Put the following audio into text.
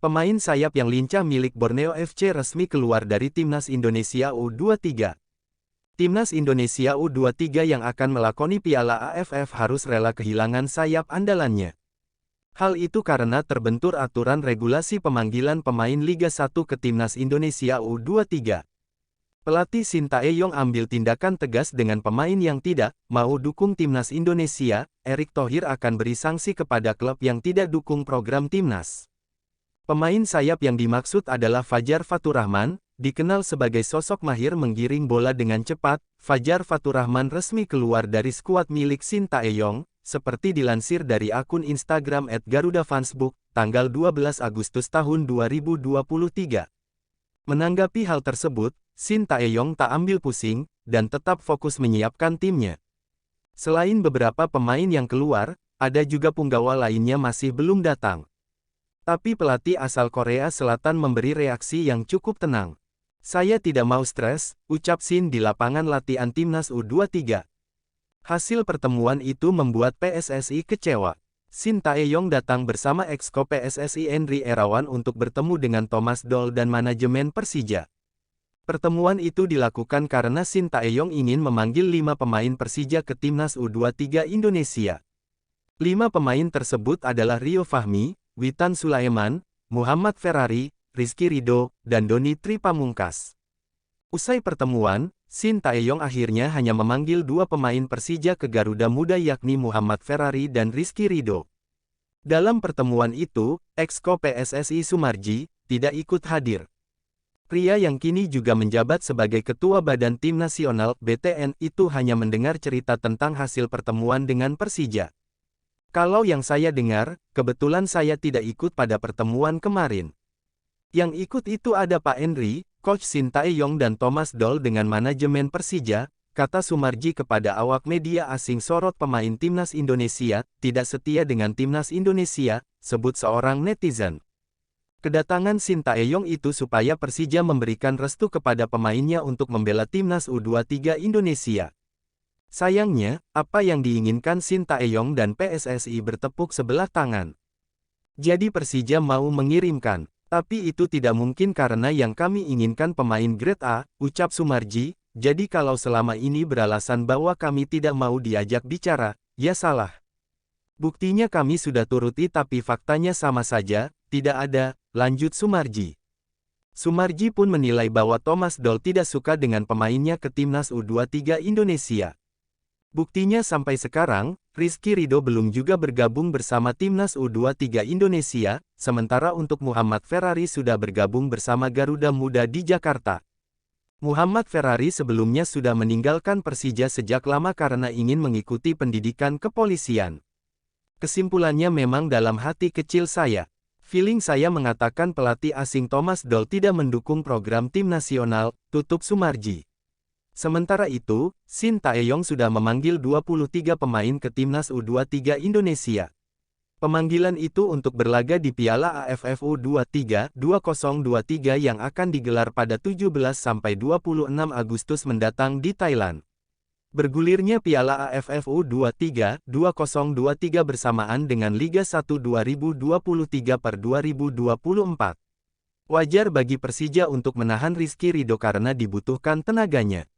Pemain sayap yang lincah milik Borneo FC resmi keluar dari Timnas Indonesia U23. Timnas Indonesia U23 yang akan melakoni Piala AFF harus rela kehilangan sayap andalannya. Hal itu karena terbentur aturan regulasi pemanggilan pemain Liga 1 ke Timnas Indonesia U23. Pelatih Sintayong ambil tindakan tegas dengan pemain yang tidak mau dukung Timnas Indonesia. Erick Thohir akan beri sanksi kepada klub yang tidak dukung program Timnas. Pemain sayap yang dimaksud adalah Fajar Faturrahman, dikenal sebagai sosok mahir menggiring bola dengan cepat. Fajar Faturrahman resmi keluar dari skuad milik Sintayong, seperti dilansir dari akun Instagram @garudafansbook, tanggal 12 Agustus tahun 2023. Menanggapi hal tersebut, Sintayong tak ambil pusing, dan tetap fokus menyiapkan timnya. Selain beberapa pemain yang keluar, ada juga punggawa lainnya masih belum datang. Tapi pelatih asal Korea Selatan memberi reaksi yang cukup tenang. "Saya tidak mau stres," ucap Sin di lapangan latihan Timnas U23. Hasil pertemuan itu membuat PSSI kecewa. Sintayong datang bersama Exco PSSI Henry Irawan untuk bertemu dengan Thomas Doll dan manajemen Persija. Pertemuan itu dilakukan karena Sintayong ingin memanggil 5 pemain Persija ke Timnas U23 Indonesia. 5 pemain tersebut adalah Rio Fahmi, Witan Sulaiman, Muhammad Ferrari, Rizky Ridho, dan Doni Tripamungkas. Usai pertemuan, Sintayong akhirnya hanya memanggil 2 pemain Persija ke Garuda Muda yakni Muhammad Ferrari dan Rizky Ridho. Dalam pertemuan itu, Exco PSSI Sumarji tidak ikut hadir. Pria yang kini juga menjabat sebagai Ketua Badan Tim Nasional (BTN) itu hanya mendengar cerita tentang hasil pertemuan dengan Persija. "Kalau yang saya dengar, kebetulan saya tidak ikut pada pertemuan kemarin. Yang ikut itu ada Pak Henry, Coach Sintayong dan Thomas Doll dengan manajemen Persija," kata Sumarji kepada awak media asing. Sorot pemain Timnas Indonesia tidak setia dengan Timnas Indonesia, sebut seorang netizen. Kedatangan Sintayong itu supaya Persija memberikan restu kepada pemainnya untuk membela Timnas U23 Indonesia. Sayangnya, apa yang diinginkan Sintayong dan PSSI bertepuk sebelah tangan. Jadi Persija mau mengirimkan, tapi itu tidak mungkin karena yang kami inginkan pemain grade A, ucap Sumarji. Jadi kalau selama ini beralasan bahwa kami tidak mau diajak bicara, ya salah. Buktinya kami sudah turuti tapi faktanya sama saja, tidak ada, lanjut Sumarji. Sumarji pun menilai bahwa Thomas Doll tidak suka dengan pemainnya ke Timnas U23 Indonesia. Buktinya sampai sekarang, Rizky Ridho belum juga bergabung bersama Timnas U23 Indonesia, sementara untuk Muhammad Ferrari sudah bergabung bersama Garuda Muda di Jakarta. Muhammad Ferrari sebelumnya sudah meninggalkan Persija sejak lama karena ingin mengikuti pendidikan kepolisian. Kesimpulannya memang dalam hati kecil saya. Feeling saya mengatakan pelatih asing Thomas Doll tidak mendukung program tim nasional, tutup Sumarji. Sementara itu, Sintayong sudah memanggil 23 pemain ke Timnas U23 Indonesia. Pemanggilan itu untuk berlaga di Piala AFF U23 2023 yang akan digelar pada 17–26 Agustus mendatang di Thailand. Bergulirnya Piala AFF U23 2023 bersamaan dengan Liga 1 2023/2024. Wajar bagi Persija untuk menahan Rizky Ridho karena dibutuhkan tenaganya.